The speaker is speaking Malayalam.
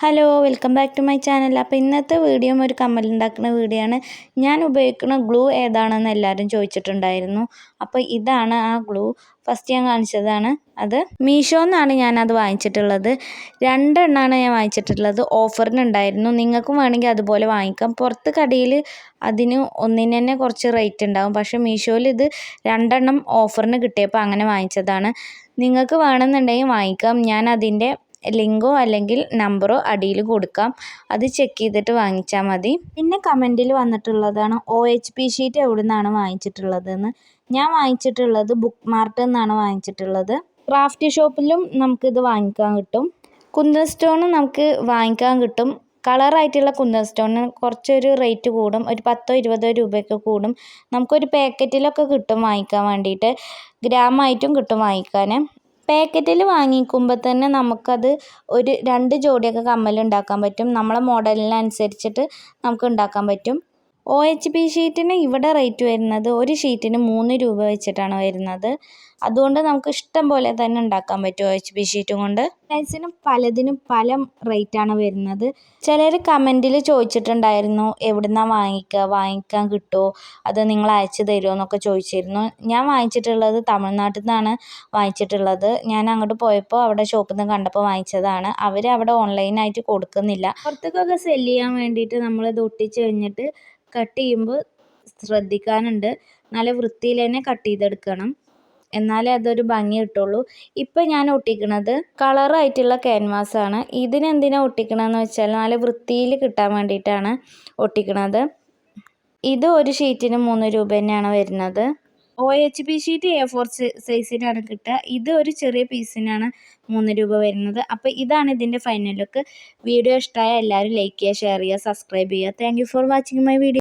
Hello welcome back to my channel. അപ്പോൾ ഇന്നത്തെ വീഡിയോ ഒരു കമ്മലുണ്ടാക്കുന്ന വീഡിയോ ആണ്. ഞാൻ ഉപയോഗിക്കുന്ന ഗ്ലൂ ഏതാണെന്ന് എല്ലാവരും ചോദിച്ചിട്ടുണ്ടായിരുന്നു. അപ്പോൾ ഇതാണ് ആ ഗ്ലൂ. ഫസ്റ്റ് ഞാൻ കാണിച്ചതാണ് അത്. മീഷോന്നാണ് ഞാനത് വാങ്ങിച്ചിട്ടുള്ളത്. 2 എണ്ണമാണ് ഞാൻ വാങ്ങിച്ചിട്ടുള്ളത്. ഓഫറിനുണ്ടായിരുന്നു. നിങ്ങൾക്കും വേണമെങ്കിൽ അതുപോലെ വാങ്ങിക്കാം. പുറത്ത് കടയിൽ അതിന് ഒന്നിന് തന്നെ കുറച്ച് റേറ്റ് ഉണ്ടാകും. പക്ഷേ മീഷോയിൽ ഇത് 2 എണ്ണം ഓഫറിന് കിട്ടിയപ്പോൾ അങ്ങനെ വാങ്ങിച്ചതാണ്. നിങ്ങൾക്ക് വേണമെന്നുണ്ടെങ്കിൽ വാങ്ങിക്കാം. ഞാൻ അതിൻ്റെ ലിങ്കോ അല്ലെങ്കിൽ നമ്പറോ അടിയിൽ കൊടുക്കാം. അത് ചെക്ക് ചെയ്തിട്ട് വാങ്ങിച്ചാൽ മതി. പിന്നെ കമൻറ്റിൽ വന്നിട്ടുള്ളതാണ് OHP ഷീറ്റ് എവിടെ നിന്നാണ് വാങ്ങിച്ചിട്ടുള്ളതെന്ന്. ഞാൻ വാങ്ങിച്ചിട്ടുള്ളത് ബുക്ക് മാർട്ടിൽ നിന്നാണ് വാങ്ങിച്ചിട്ടുള്ളത്. ക്രാഫ്റ്റ് ഷോപ്പിലും നമുക്കിത് വാങ്ങിക്കാൻ കിട്ടും. കുന്തൻ സ്റ്റോണും നമുക്ക് വാങ്ങിക്കാൻ കിട്ടും. കളറായിട്ടുള്ള കുന്തൻ സ്റ്റോണിന് കുറച്ചൊരു റേറ്റ് കൂടും. ഒരു 10-20 രൂപയൊക്കെ കൂടും. നമുക്കൊരു പാക്കറ്റിലൊക്കെ കിട്ടും വാങ്ങിക്കാൻ വേണ്ടിയിട്ട്. ഗ്രാമായിട്ടും കിട്ടും വാങ്ങിക്കാൻ. പാക്കറ്റിൽ വാങ്ങിക്കുമ്പോൾ തന്നെ നമുക്കത് ഒരു 2 ജോഡിയൊക്കെ കമ്മലുണ്ടാക്കാൻ പറ്റും. നമ്മളെ മോഡലിനനുസരിച്ചിട്ട് നമുക്ക് ഉണ്ടാക്കാൻ പറ്റും. OHP ഷീറ്റിന് ഇവിടെ റേറ്റ് വരുന്നത് ഒരു ഷീറ്റിന് 3 രൂപ വെച്ചിട്ടാണ് വരുന്നത്. അതുകൊണ്ട് നമുക്ക് ഇഷ്ടം പോലെ തന്നെ ഉണ്ടാക്കാൻ പറ്റും OHP ഷീറ്റും കൊണ്ട്. സൈസിനും പലതിനും പല റേറ്റാണ് വരുന്നത്. ചിലർ കമൻറ്റിൽ ചോദിച്ചിട്ടുണ്ടായിരുന്നു എവിടുന്നാണ് വാങ്ങിക്കാൻ കിട്ടുമോ, അത് നിങ്ങൾ അയച്ചു തരുമോ എന്നൊക്കെ ചോദിച്ചിരുന്നു. ഞാൻ വാങ്ങിച്ചിട്ടുള്ളത് തമിഴ്നാട്ടിൽ നിന്നാണ് വാങ്ങിച്ചിട്ടുള്ളത്. ഞാൻ അങ്ങോട്ട് പോയപ്പോൾ അവിടെ ഷോപ്പിൽ നിന്ന് കണ്ടപ്പോൾ വാങ്ങിച്ചതാണ്. അവർ അവിടെ ഓൺലൈനായിട്ട് കൊടുക്കുന്നില്ല. പുറത്തേക്കൊക്കെ സെല്ല് ചെയ്യാൻ വേണ്ടിയിട്ട് നമ്മളിത് ഒട്ടിച്ച് കഴിഞ്ഞിട്ട് കട്ട് ചെയ്യുമ്പോൾ ശ്രദ്ധിക്കാനുണ്ട്. നല്ല വൃത്തിയിൽ തന്നെ കട്ട് ചെയ്തെടുക്കണം, എന്നാലേ അതൊരു ഭംഗി കിട്ടുള്ളൂ. ഇപ്പം ഞാൻ ഒട്ടിക്കുന്നത് കളറായിട്ടുള്ള ക്യാൻവാസാണ്. ഇതിനെന്തിനാണ് ഒട്ടിക്കണമെന്ന് വെച്ചാൽ നല്ല വൃത്തിയിൽ കിട്ടാൻ വേണ്ടിയിട്ടാണ് ഒട്ടിക്കുന്നത്. ഇത് ഒരു ഷീറ്റിന് 3 രൂപ തന്നെയാണ് വരുന്നത്. OHP ഷീറ്റ് A4 സൈസിനാണ് കിട്ടുക. ഇത് ഒരു ചെറിയ പീസിനാണ് 3 രൂപ വരുന്നത്. അപ്പോൾ ഇതാണ് ഇതിൻ്റെ ഫൈനൽ ലുക്ക്. വീഡിയോ ഇഷ്ടമായ എല്ലാവരും ലൈക്ക് ചെയ്യുക, ഷെയർ ചെയ്യുക, സബ്സ്ക്രൈബ് ചെയ്യുക. Thank you for watching my video.